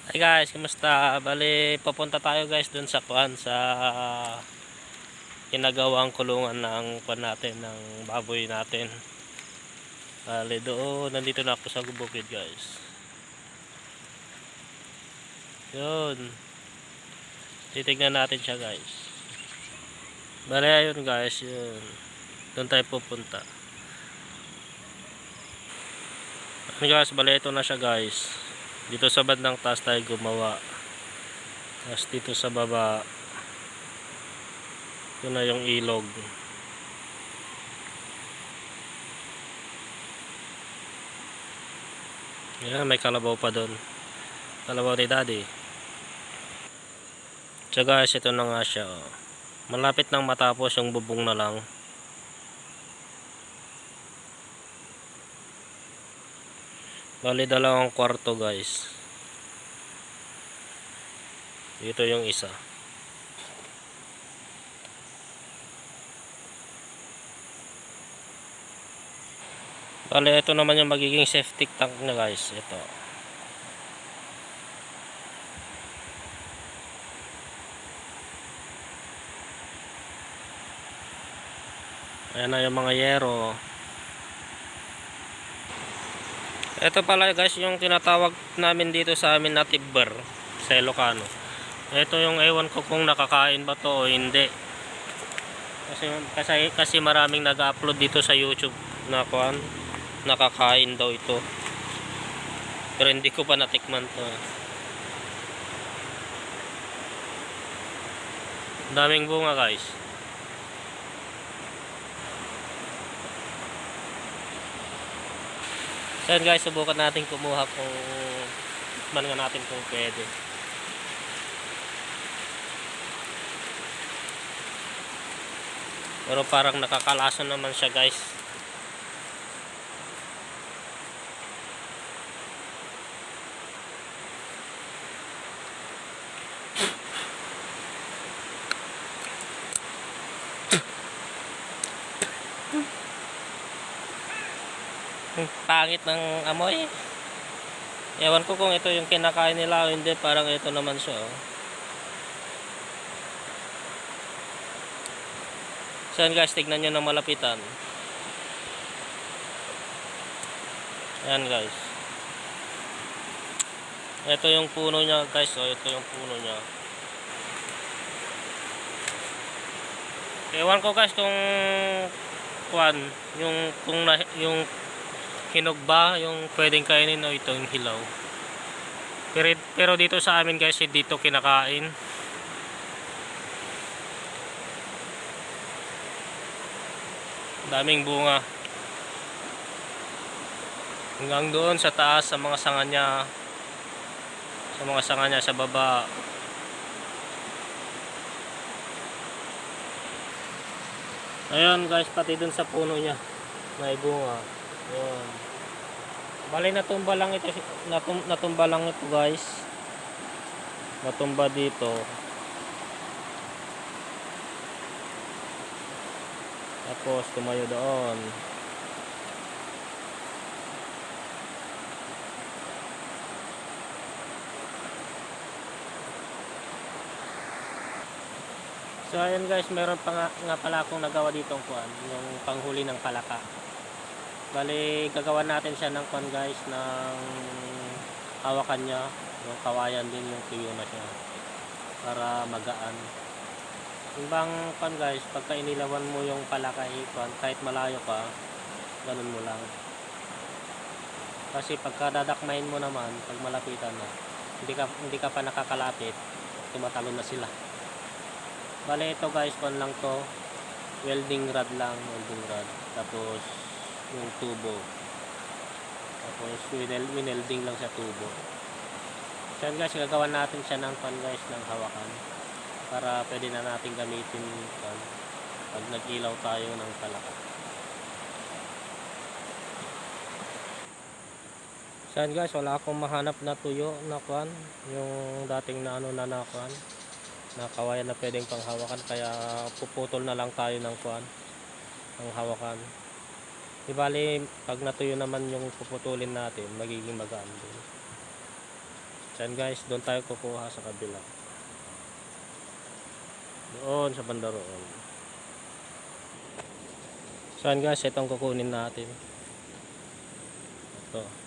Hi guys, kumusta? Bali, papunta tayo guys dun sa sa ginagawang kulungan ng natin, ng baboy natin. Bali, doon, nandito na ako sa bukid guys. Yun. Titignan natin siya guys. Bali, ayun guys, yun. Doon tayo pupunta. Ayun guys, bali, ito na siya guys. Dito sa bandang taas tayo gumawa. Tapos dito sa baba, ito na yung ilog. Yan, may kalabaw pa doon. Kalabaw ni daddy. So guys, ito na nga siya. Oh. Malapit nang matapos, yung bubong na lang. Bali, dalawang kwarto guys. Dito yung isa. Bali, ito naman yung magiging septic tank na guys. Ito. Ayan na yung mga yero. Ito pala guys yung tinatawag namin dito sa amin na tibber sa Ilocano. Ito yung ewan ko kung nakakain ba to o hindi. Kasi maraming nag-upload dito sa YouTube na kuan, nakakain daw ito. Pero hindi ko pa natikman to. Daming bunga guys. So yun guys, subukan natin kumuha kung man nga natin kung pwede. Pero parang nakakalason naman siya guys. Pangit ng amoy. Ewan ko kung ito yung kinakain nila o hindi. Parang ito naman siya. Oh. So yan guys, tignan nyo ng malapitan. Ayan guys. Ito yung puno niya guys. Oh, ito yung puno niya. Ewan ko guys kung kuan, yung hinog ba yung pwedeng kainin o ito yung hilaw. Pero dito sa amin guys, dito kinakain. Daming bunga. Hanggang doon sa taas sa mga sanga niya. Sa mga sanga niya sa baba. Ayan guys, pati dun sa puno niya may bunga. Ayan. Bali natumba lang ito, natumba lang ito guys. Natumba dito. Tapos tumayo doon. So ayan guys, meron pa nga pala akong nagawa ditong kuan, yung panghuli ng palaka. Bali gagawa natin siya ng kuan guys, ng hawakan niya, yung kawayan din, yung tuyo na siya para magaan. Yung bang kuan guys, pagka inilawan mo yung palaka kuan, kahit malayo pa, ganun mo lang. Kasi pagka dadakmain mo naman, pag malapitan na, hindi ka pa nakakalapit, tumatalon na sila. Bale ito guys, kuan lang to, welding rod lang, welding rod. Tapos yung tubo. Tapos winelding lang sa tubo. So guys, gagawa natin siya ng kuan guys, ng hawakan. Para pwede na natin gamitin kuan pag nag-ilaw tayo ng palaka. So guys, wala akong mahanap na tuyo na kuan, yung dating na ano na kuan, na kawayan na pwedeng panghawakan, kaya puputol na lang tayo ng kuan, ng hawakan. Di bali, pag natuyo naman yung puputulin natin, magiging magaan din. So yan guys, doon tayo kukuha sa kabila. Doon sa banda roon. So yan guys, itong kukunin natin. Ito.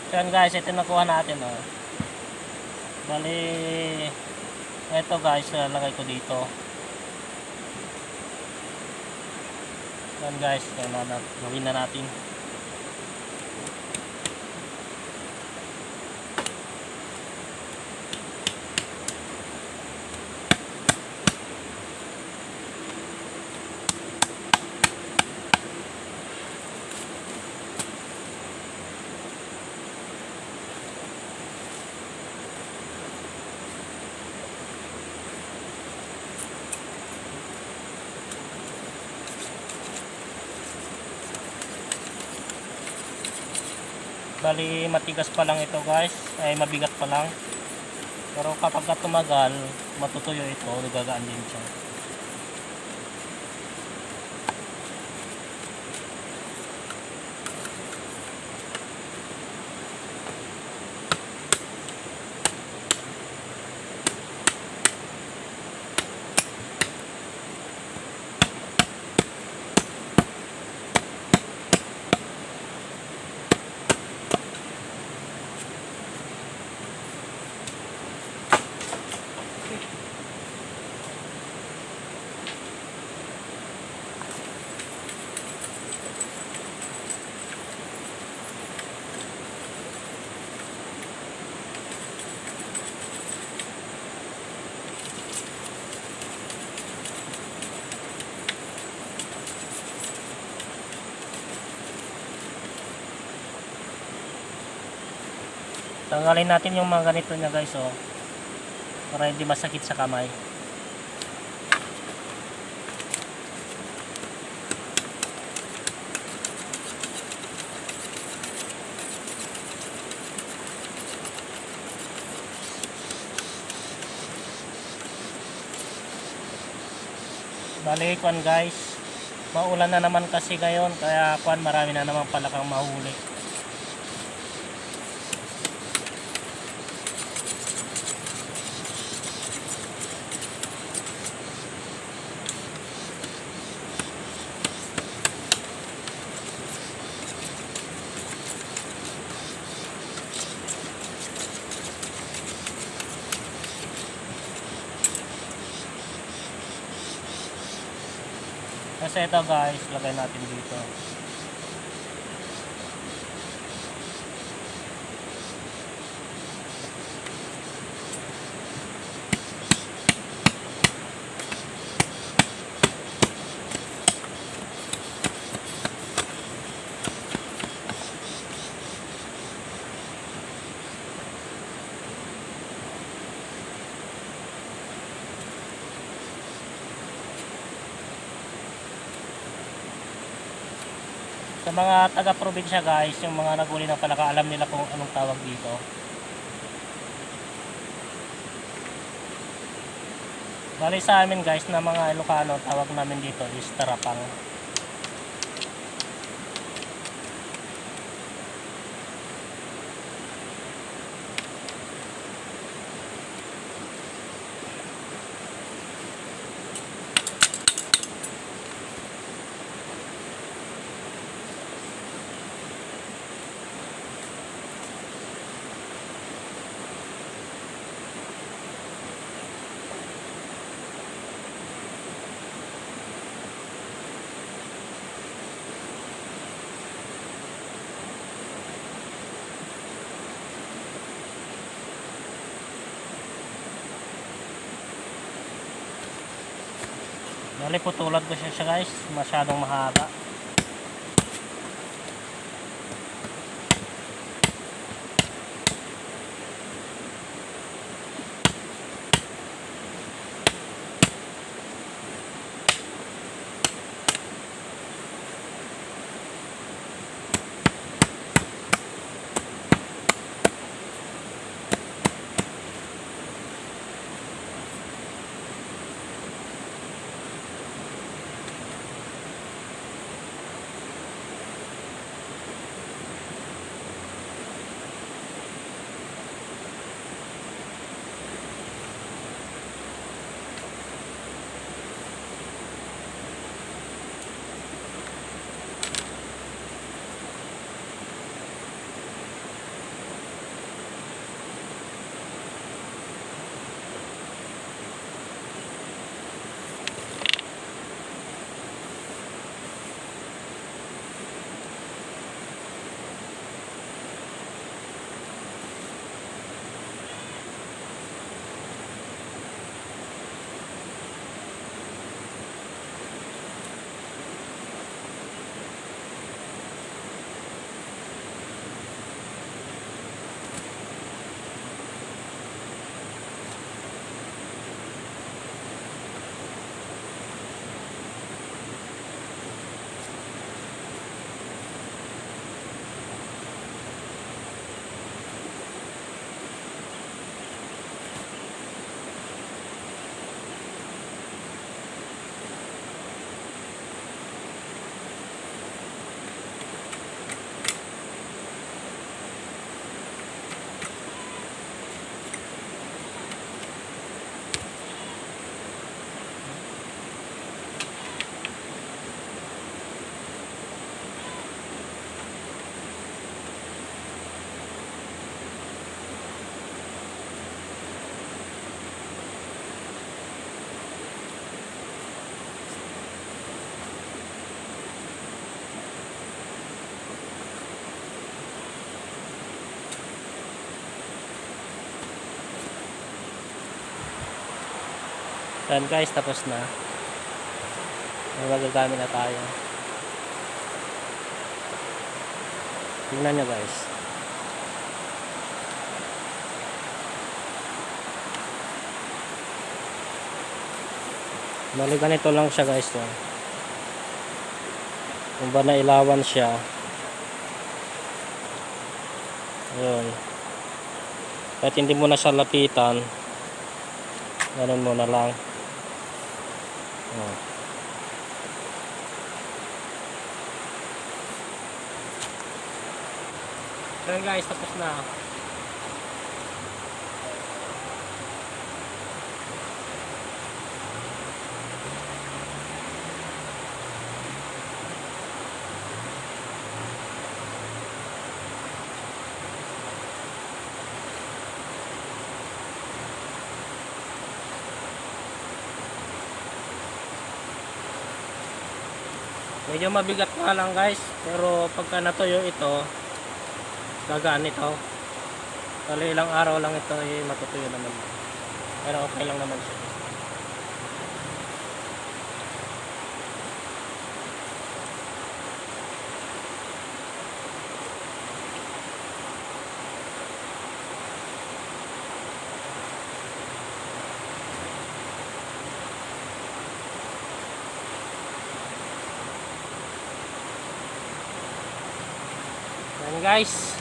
So yan guys, ito nakuha natin oh. Bali ito guys, lagay ko dito. Yan guys, gawin na natin. Bali matigas pa lang ito guys, ay mabigat pa lang. Pero kapag tumagal, matutuyo ito, nagagaan din siya. Tanggalin natin yung mga ganito niya guys oh, para hindi masakit sa kamay. Bali kuan guys, maulan na naman kasi ngayon, kaya kuan marami na naman pala kang mahuli. Kasi ito guys, lagay natin dito. Sa mga taga-probinsya guys, yung mga naguli ng palaka, alam nila kung anong tawag dito. Bali sa amin guys, na mga Ilocano, tawag namin dito is tarapang. Bali putulan ko siya guys, masyadong mahaba. Yan guys, tapos na. May magagamit na tayo. Tingnan nyo guys. Bali ganito lang siya guys. So. Kung ba nailawan siya. Ayun. Kahit hindi mo na siya lapitan. Ganun muna lang. Ayan guys, tapos na. Medyo mabigat nga lang guys, pero pagka natuyo ito, gagaan ito. Kali ilang araw lang ito matutuyo naman. Pero okay lang naman siya. Yan guys,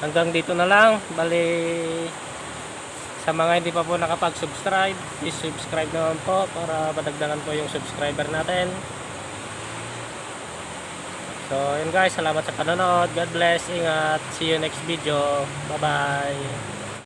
hanggang dito na lang. Bali, sa mga hindi pa po nakapag-subscribe, please subscribe naman po para madagdagan po yung subscriber natin. So yun guys, salamat sa panonood. God bless, ingat, see you next video. Bye bye.